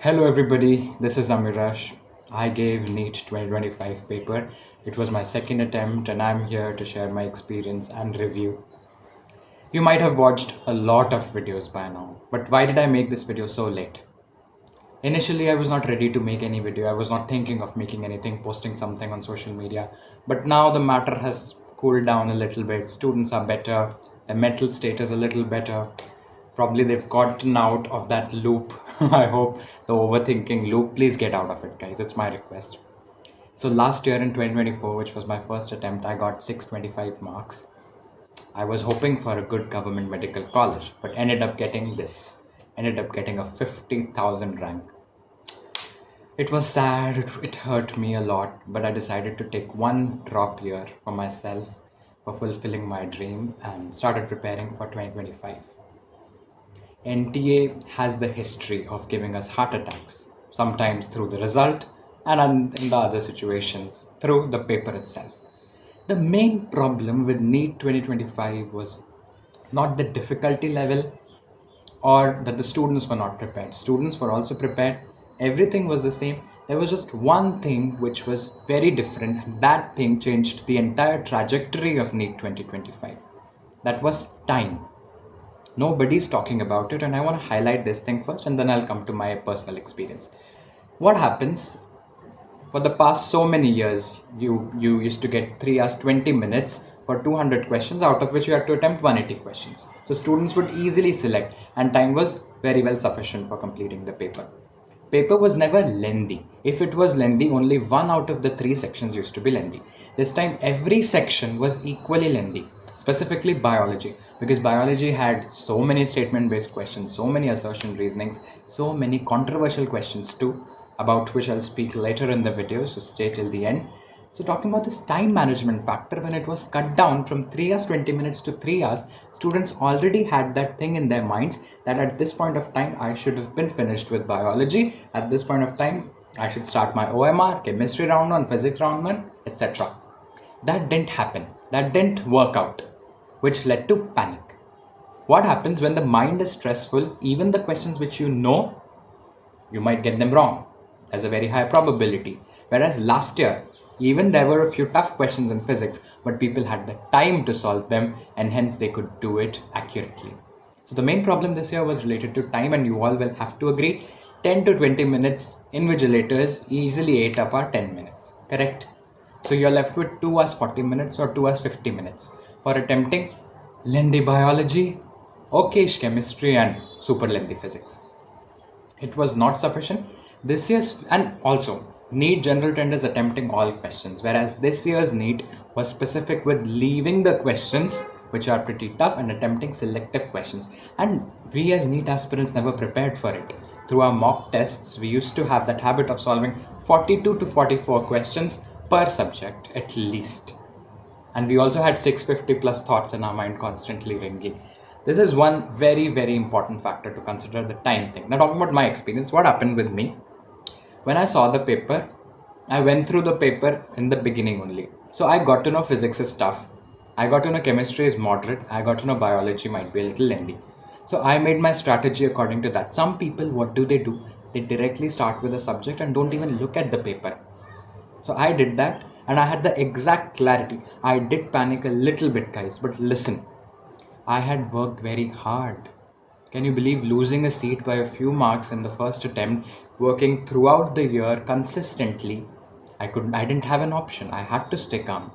Hello everybody, this is Amirash. I gave NEET 2025 paper. It was my second attempt and I'm here to share my experience and review. You might have watched a lot of videos by now, but why did I make this video so late? Initially, I was not ready to make any video. I was not thinking of making anything, posting something on social media. But now the matter has cooled down a little bit. Students are better, their mental state is a little better. Probably they've gotten out of that loop. I hope the overthinking loop. Please get out of it, guys. It's my request. So last year in 2024, which was my first attempt, I got 625 marks. I was hoping for a good government medical college, but ended up getting this. Ended up getting a 50,000 rank. It was sad, it hurt me a lot, but I decided to take one drop year for myself for fulfilling my dream and started preparing for 2025. NTA has the history of giving us heart attacks, sometimes through the result and in the other situations through the paper itself. The main problem with NEET 2025 was not the difficulty level or that the students were not prepared. Students were also prepared. Everything was the same. There was just one thing which was very different, and that thing changed the entire trajectory of NEET 2025. That was time. Nobody's talking about it, and I want to highlight this thing first, and then I'll come to my personal experience. What happens for the past so many years, you used to get 3 hours 20 minutes for 200 questions, out of which you had to attempt 180 questions. So students would easily select, and time was very well sufficient for completing the paper. Paper was never lengthy. If it was lengthy, only one out of the three sections used to be lengthy. This time every section was equally lengthy, specifically biology, because biology had so many statement based questions, so many assertion reasonings, so many controversial questions too, about which I'll speak later in the video, so stay till the end. So talking about this time management factor, when it was cut down from 3 hours 20 minutes to 3 hours, students already had that thing in their minds that at this point of time I should have been finished with biology. At this point of time I should start my OMR, chemistry round 1, physics round 1, etc. That didn't happen. That didn't work out, which led to panic. What happens when the mind is stressful? Even the questions which you know, you might get them wrong. There's a very high probability. Whereas last year, even there were a few tough questions in physics, but people had the time to solve them and hence they could do it accurately. So the main problem this year was related to time, and you all will have to agree 10 to 20 minutes invigilators easily ate up our 10 minutes. Correct? So you're left with 2 hours 40 minutes or 2 hours 50 minutes for attempting lengthy biology, okayish chemistry, and super lengthy physics. It was not sufficient. This year's, and also NEET general trend is attempting all questions, whereas this year's NEET was specific with leaving the questions which are pretty tough and attempting selective questions. And we as NEET aspirants never prepared for it. Through our mock tests, we used to have that habit of solving 42 to 44 questions per subject at least. And we also had 650 plus thoughts in our mind constantly ringing. This is one very, very important factor to consider, the time thing. Now, talking about my experience, what happened with me? When I saw the paper, I went through the paper in the beginning only. So I got to know physics is tough. I got to know chemistry is moderate. I got to know biology might be a little lengthy. So I made my strategy according to that. Some people, what do? They directly start with a subject and don't even look at the paper. So I did that and I had the exact clarity. I did panic a little bit, guys, but listen, I had worked very hard. Can you believe losing a seat by a few marks in the first attempt, working throughout the year consistently? I didn't have an option. I had to stay calm,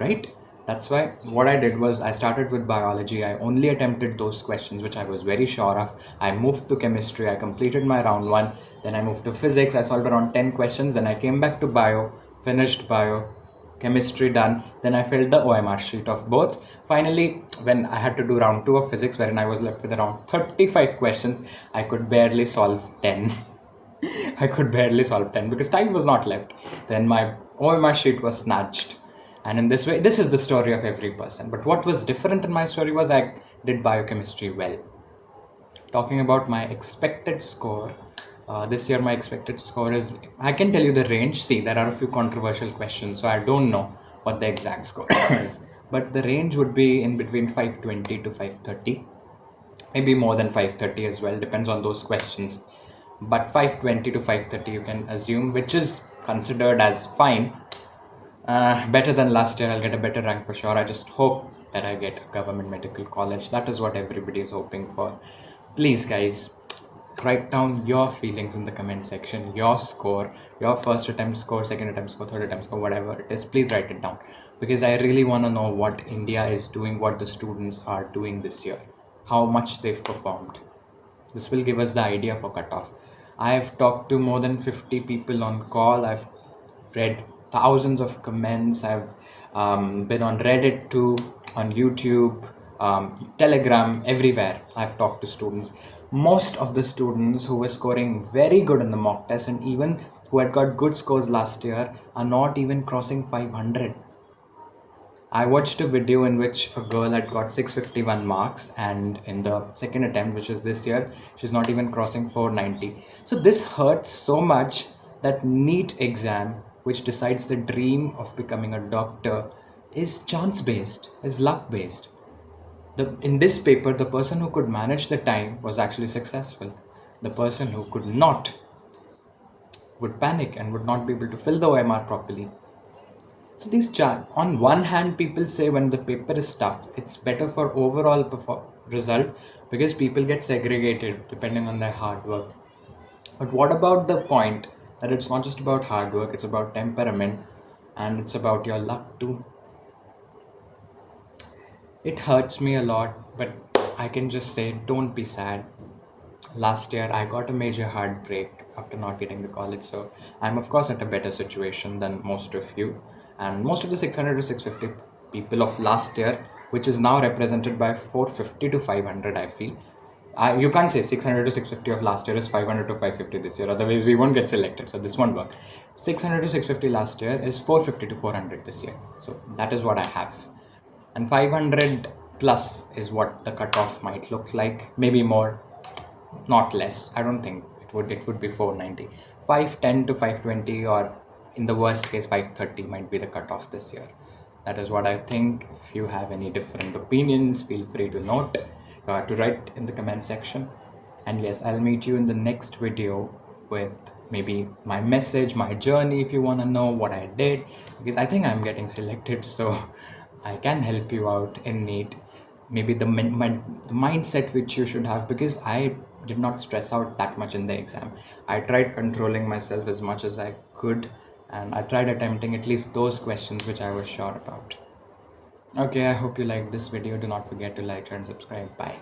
right? That's why what I did was I started with biology. I only attempted those questions which I was very sure of. I moved to chemistry. I completed my round 1. Then I moved to physics. I solved around 10 questions. Then I came back to bio, finished bio, chemistry done. Then I filled the OMR sheet of both. Finally, when I had to do round 2 of physics, wherein I was left with around 35 questions, I could barely solve 10. I could barely solve 10 because time was not left. Then my OMR sheet was snatched. And in this way, this is the story of every person. But what was different in my story was I did biochemistry well. Talking about my expected score, this year my expected score is, I can tell you the range. See, there are a few controversial questions, so I don't know what the exact score is. But the range would be in between 520 to 530. Maybe more than 530 as well, depends on those questions. but 520 to 530 you can assume, which is considered as fine. Better than last year. I'll get a better rank for sure. I just hope that I get a government medical college. That is what everybody is hoping for. Please, guys, write down your feelings in the comment section, your score, your first attempt score, second attempt score, third attempt score, whatever it is. Please write it down, because I really want to know what India is doing, what the students are doing this year, how much they've performed. This will give us the idea for cutoff. I've talked to more than 50 people on call. I've read thousands of comments. I've been on Reddit too, on YouTube, Telegram, everywhere. I've talked to students. Most of the students who were scoring very good in the mock test, and even who had got good scores last year, are not even crossing 500. I watched a video in which a girl had got 651 marks, and in the second attempt, which is this year, she's not even crossing 490. So this hurts so much that NEET exam, which decides the dream of becoming a doctor, is chance based, is luck based. In this paper, the person who could manage the time was actually successful. The person who could not would panic and would not be able to fill the OMR properly. So these chart, on one hand, people say when the paper is tough, it's better for overall result, because people get segregated depending on their hard work. But what about the point that it's not just about hard work, it's about temperament, and it's about your luck too? It hurts me a lot, but I can just say don't be sad. Last year I got a major heartbreak after not getting the college, so I'm of course at a better situation than most of you, and most of the 600 to 650 people of last year, which is now represented by 450 to 500. I feel you can't say 600 to 650 of last year is 500 to 550 this year, otherwise we won't get selected, so this won't work. 600 to 650 last year is 450 to 400 this year, so that is what I have. And 500 plus is what the cutoff might look like, maybe more, not less. I don't think it would be 490. 510 to 520, or in the worst case 530 might be the cutoff this year. That is what I think. If you have any different opinions, feel free to note, to write in the comment section. And yes, I'll meet you in the next video with maybe my message, my journey, if you want to know what I did, because I think I'm getting selected, so I can help you out in NEET. Maybe the mindset which you should have, because I did not stress out that much in the exam. I tried controlling myself as much as I could, and I tried attempting at least those questions which I was sure about. Okay, I hope you liked this video. Do not forget to like, share, and subscribe. Bye.